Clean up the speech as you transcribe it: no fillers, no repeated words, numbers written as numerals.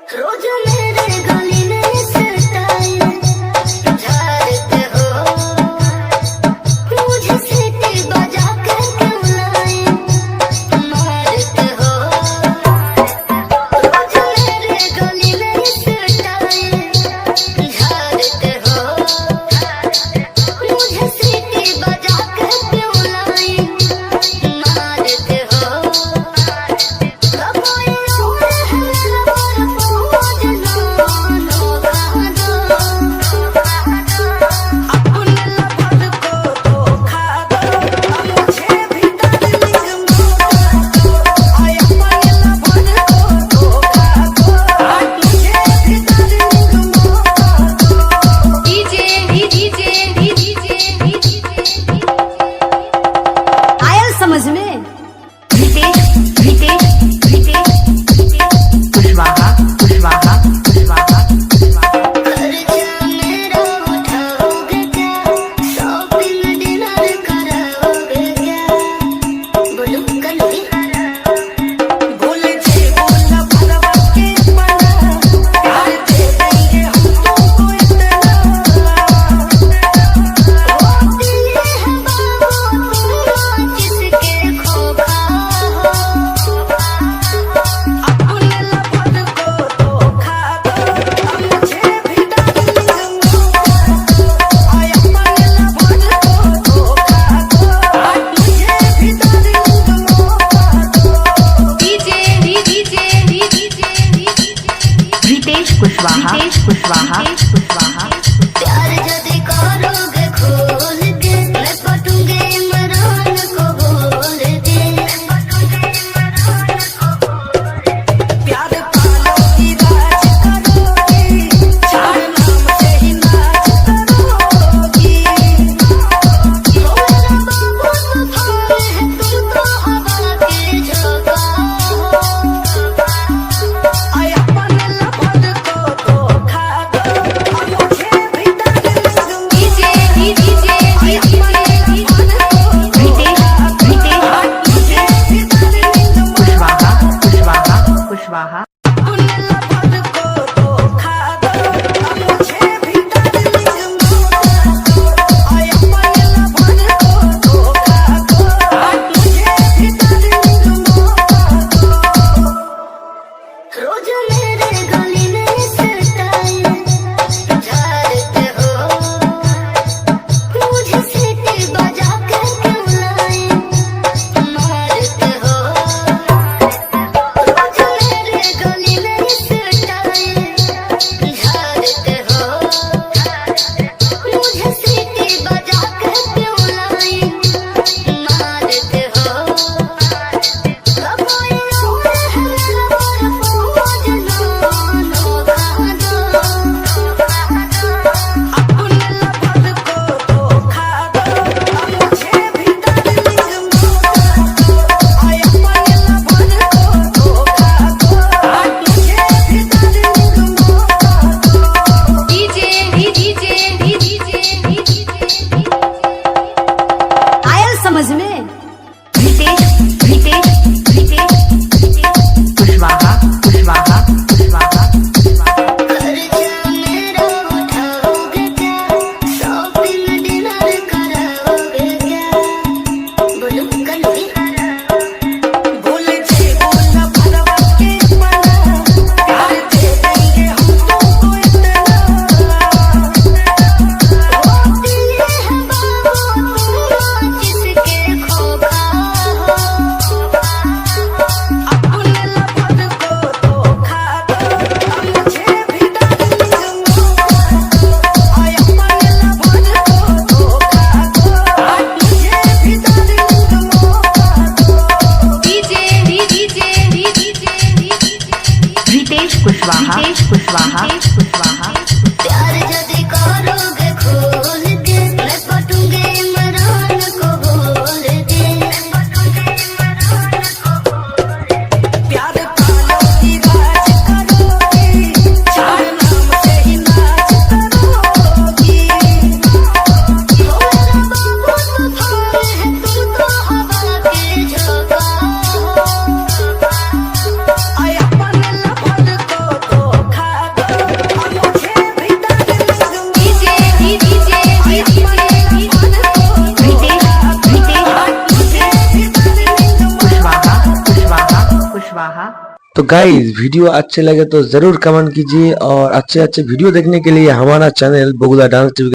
रोज मेरे गली में सताए झाड़ते हो, मुझे सीटी बजा कर क्यों लाए मारते हो। रोज मेरे गली में सताए झाड़ते हो, मुझे सीटी बजा कर क्यों लाए मारते हो। समझ में रितेश रितेश रितेश कुशवाहा कुशवाहा कुशवाहा खर्चा मेरा उठाओगे क्या, शॉपिंग डिनर कराओगे क्या, बोलो कलोगे। बोले थे बोला भरवा के बना, प्यार दे देंगे हम तुमको इतना। होती है बाबू तुम किसके खोखा हो, अपने लफड़ को धोखा दो, मुझे भी डार्लिंग मौका दो। आय अपने लफड़ को धोखा दो, मुझे भी डार्लिंग मौका दो। रितेश कुशवाहा कुशवाहा कुशवाहा प्यार यदि करोगे खोल के, मैं पटूंगे इमरान को बोल के। प्यार पालोगी राज करोगी, चार नाम से ही नाच करोगी। मेरा बाबू तूफान है, तुम तो हवा के झोंका हो। आय अपने लफड़ को धोखा दो, मुझे भी डार्लिंग रितेश रितेश कुशवाहा कुशवाहा कुशवाहा अपने लफड़ को धोखा दो, मुझे भी डार्लिंग मौका दो। आय अपने लफड़ को धोखा दो, मुझे भी डार्लिंग मौका दो। रोज मेरे गली में सताए झाड़ते हो, मुझे सीटी बजा कर क्यों लाए मारते हो। रोज मेरे गली में सताए झाड़ते हो, मुझे सीटी बजा कर क्यों लाए मारते हो। समझ में रितेश रितेश रितेश कुशवाहा कुशवाहा कुशवाहा खर्चा मेरा उठाओगे क्या, शॉपिंग डिनर कराओगे क्या, बोलो कलोगे। बोले थे बोला भरवा के बना, प्यार दे देंगे हम तुमको इतना। होती है बाबू तुम किसके खोखा हो, अपने लफड़ को धोखा दो, मुझे भी डार्लिंग मौका दो। आय अपने लफड़ को धोखा दो, मुझे भी डार्लिंग मौका दो। रितेश कुशवाहा कुशवाहा कुशवाहा प्यार यदि करोगे खोल के, मैं पटूंगे इमरान को बोल के। प्यार पालोगी राज करोगी, चार नाम से ही नाच करोगी। मेरा बाबू तूफान है, तुम तो हवा के झोंका हो। आय अपने लफड़ को धोखा कुशवाहा। तो गाइस वीडियो अच्छे लगे तो जरूर कमेंट कीजिए और अच्छे अच्छे वीडियो देखने के लिए हमारा चैनल बगुला डांस टीवी